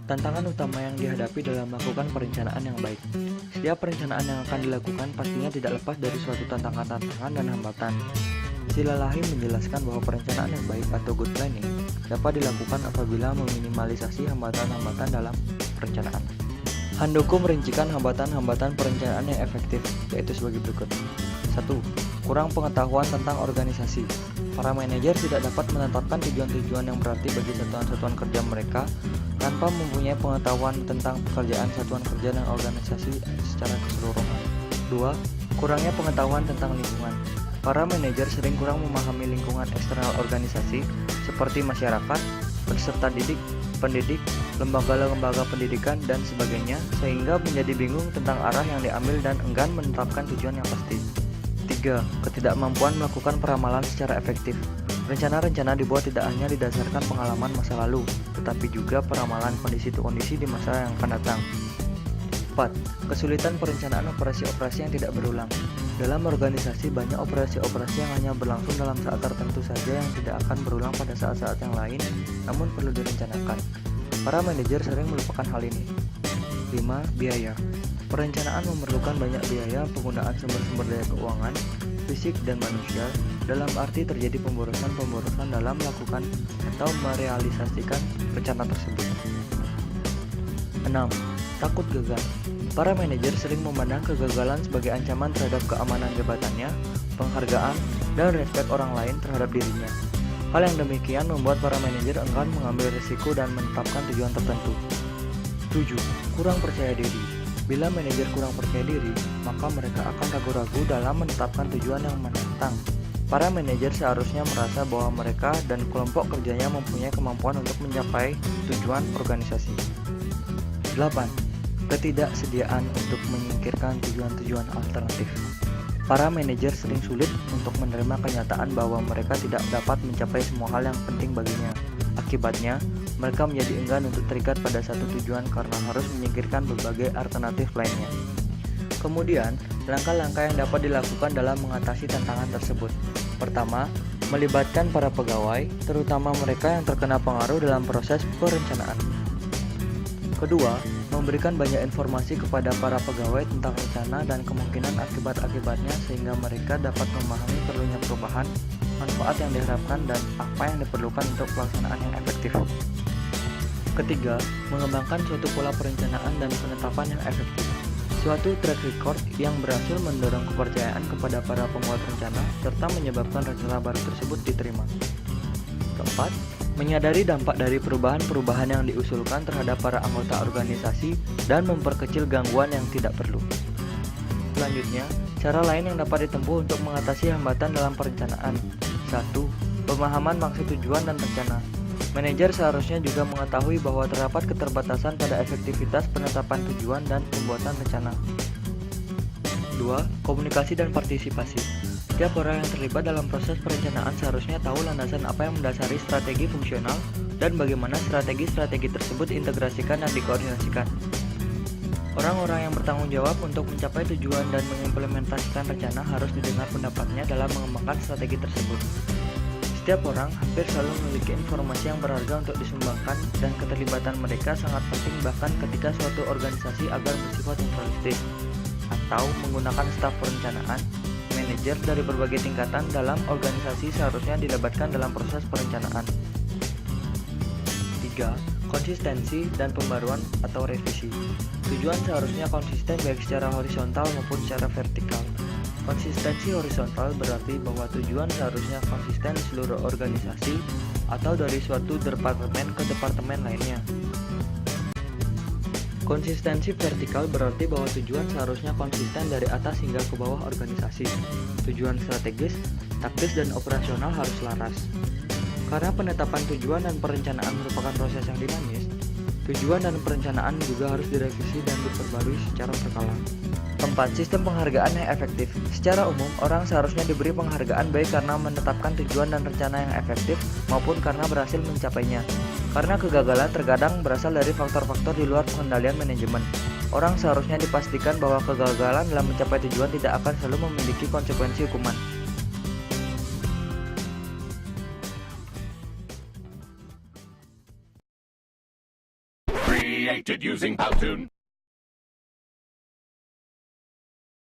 Tantangan utama yang dihadapi dalam melakukan perencanaan yang baik. Setiap perencanaan yang akan dilakukan pastinya tidak lepas dari suatu tantangan-tantangan dan hambatan. Silalahi menjelaskan bahwa perencanaan yang baik atau good planning dapat dilakukan apabila meminimalisasi hambatan-hambatan dalam perencanaan. Handoko merincikan hambatan-hambatan perencanaan yang efektif, yaitu sebagai berikut. 1. Kurang pengetahuan tentang organisasi. Para manajer tidak dapat menetapkan tujuan-tujuan yang berarti bagi satuan-satuan kerja mereka tanpa mempunyai pengetahuan tentang pekerjaan satuan kerja dan organisasi secara keseluruhan. 2. Kurangnya pengetahuan tentang lingkungan. Para manajer sering kurang memahami lingkungan eksternal organisasi seperti masyarakat, peserta didik, pendidik, lembaga-lembaga pendidikan, dan sebagainya, sehingga menjadi bingung tentang arah yang diambil dan enggan menetapkan tujuan yang pasti. 3. Ketidakmampuan melakukan peramalan secara efektif. Rencana-rencana dibuat tidak hanya didasarkan pengalaman masa lalu, tetapi juga peramalan kondisi-kondisi di masa yang akan datang. 4. Kesulitan perencanaan operasi-operasi yang tidak berulang. Dalam organisasi, banyak operasi-operasi yang hanya berlangsung dalam saat tertentu saja yang tidak akan berulang pada saat-saat yang lain, namun perlu direncanakan. Para manajer sering melupakan hal ini. 5. Biaya. Perencanaan memerlukan banyak biaya penggunaan sumber-sumber daya keuangan, fisik, dan manusia, dalam arti terjadi pemborosan-pemborosan dalam melakukan atau merealisasikan rencana tersebut. 6. Takut gagal. Para manajer sering memandang kegagalan sebagai ancaman terhadap keamanan jabatannya, penghargaan, dan respek orang lain terhadap dirinya. Hal yang demikian membuat para manajer enggan mengambil risiko dan menetapkan tujuan tertentu. 7. Kurang percaya diri. Bila manajer kurang percaya diri, maka mereka akan ragu-ragu dalam menetapkan tujuan yang menantang. Para manajer seharusnya merasa bahwa mereka dan kelompok kerjanya mempunyai kemampuan untuk mencapai tujuan organisasi. 8. Ketidaksediaan untuk menyingkirkan tujuan-tujuan alternatif. Para manajer sering sulit untuk menerima kenyataan bahwa mereka tidak dapat mencapai semua hal yang penting baginya. Akibatnya, mereka menjadi enggan untuk terikat pada satu tujuan karena harus menyingkirkan berbagai alternatif lainnya. Kemudian, langkah-langkah yang dapat dilakukan dalam mengatasi tantangan tersebut. Pertama, melibatkan para pegawai, terutama mereka yang terkena pengaruh dalam proses perencanaan. Kedua, memberikan banyak informasi kepada para pegawai tentang rencana dan kemungkinan akibat-akibatnya sehingga mereka dapat memahami perlunya perubahan, manfaat yang diharapkan, dan apa yang diperlukan untuk pelaksanaan yang efektif. Ketiga, mengembangkan suatu pola perencanaan dan penetapan yang efektif. Suatu track record yang berhasil mendorong kepercayaan kepada para pembuat rencana serta menyebabkan rencana baru tersebut diterima. Keempat, menyadari dampak dari perubahan-perubahan yang diusulkan terhadap para anggota organisasi dan memperkecil gangguan yang tidak perlu. Selanjutnya, cara lain yang dapat ditempuh untuk mengatasi hambatan dalam perencanaan. 1. Pemahaman maksud tujuan dan rencana. Manajer seharusnya juga mengetahui bahwa terdapat keterbatasan pada efektivitas penetapan tujuan dan pembuatan rencana. 2. Komunikasi dan partisipasi. Setiap orang yang terlibat dalam proses perencanaan seharusnya tahu landasan apa yang mendasari strategi fungsional dan bagaimana strategi-strategi tersebut diintegrasikan dan dikoordinasikan. Orang-orang yang bertanggung jawab untuk mencapai tujuan dan mengimplementasikan rencana harus didengar pendapatnya dalam mengembangkan strategi tersebut. Setiap orang hampir selalu memiliki informasi yang berharga untuk disumbangkan dan keterlibatan mereka sangat penting bahkan ketika suatu organisasi agar bersifat sentralistis atau menggunakan staf perencanaan. Manajer dari berbagai tingkatan dalam organisasi seharusnya dilibatkan dalam proses perencanaan. 3. Konsistensi dan pembaruan atau revisi. Tujuan seharusnya konsisten baik secara horizontal maupun secara vertikal. Konsistensi horizontal berarti bahwa tujuan seharusnya konsisten di seluruh organisasi atau dari suatu departemen ke departemen lainnya. Konsistensi vertikal berarti bahwa tujuan seharusnya konsisten dari atas hingga ke bawah organisasi. Tujuan strategis, taktis, dan operasional harus selaras. Karena penetapan tujuan dan perencanaan merupakan proses yang dinamis, tujuan dan perencanaan juga harus direvisi dan diperbarui secara berkala. 4. Sistem penghargaan yang efektif. Secara umum, orang seharusnya diberi penghargaan baik karena menetapkan tujuan dan rencana yang efektif maupun karena berhasil mencapainya. Karena kegagalan terkadang berasal dari faktor-faktor di luar pengendalian manajemen. Orang seharusnya dipastikan bahwa kegagalan dalam mencapai tujuan tidak akan selalu memiliki konsekuensi hukuman. Free created using Powtoon.